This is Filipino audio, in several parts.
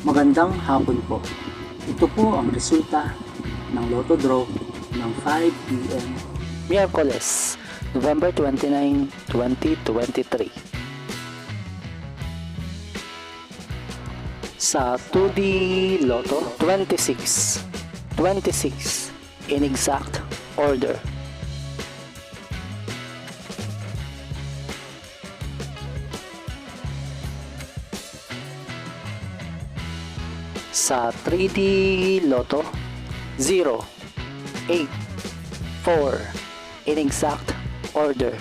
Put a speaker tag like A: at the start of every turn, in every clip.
A: Magandang hapon po. Ito po ang resulta ng Lotto Draw ng 5 p.m.
B: Miyerkules, November 29, 2023. Sa 2D Lotto, 26 in exact order. Sa 3D Lotto, 0, 8, 4 in exact order.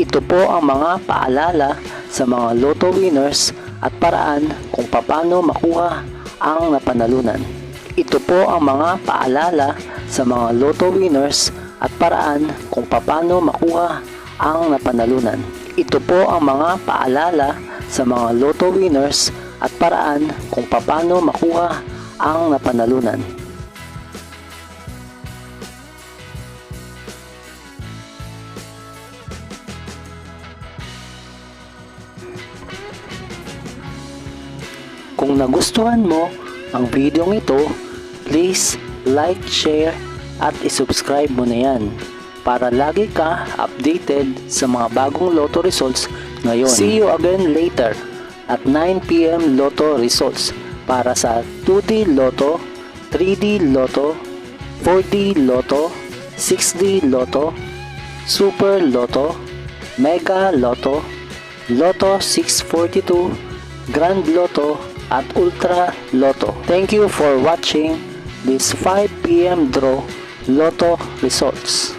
B: Ito po ang mga paalala sa mga Lotto winners at paraan kung paano makuha ang napanalunan. Ito po ang mga paalala sa mga Lotto winners at paraan kung paano makuha ang napanalunan. Ito po ang mga paalala sa mga Lotto winners at paraan kung paano makuha ang napanalunan. Kung nagustuhan mo ang video ito, please like, share at isubscribe mo na yan para lagi ka updated sa mga bagong Lotto results ngayon. See you again later at 9 p.m. Lotto results para sa 2D Lotto, 3D Lotto, 4D Lotto, 6D Lotto, Super Lotto, Mega Lotto, Lotto 642, Grand Lotto at Ultra Lotto. Thank you for watching this 5 p.m. draw Lotto results.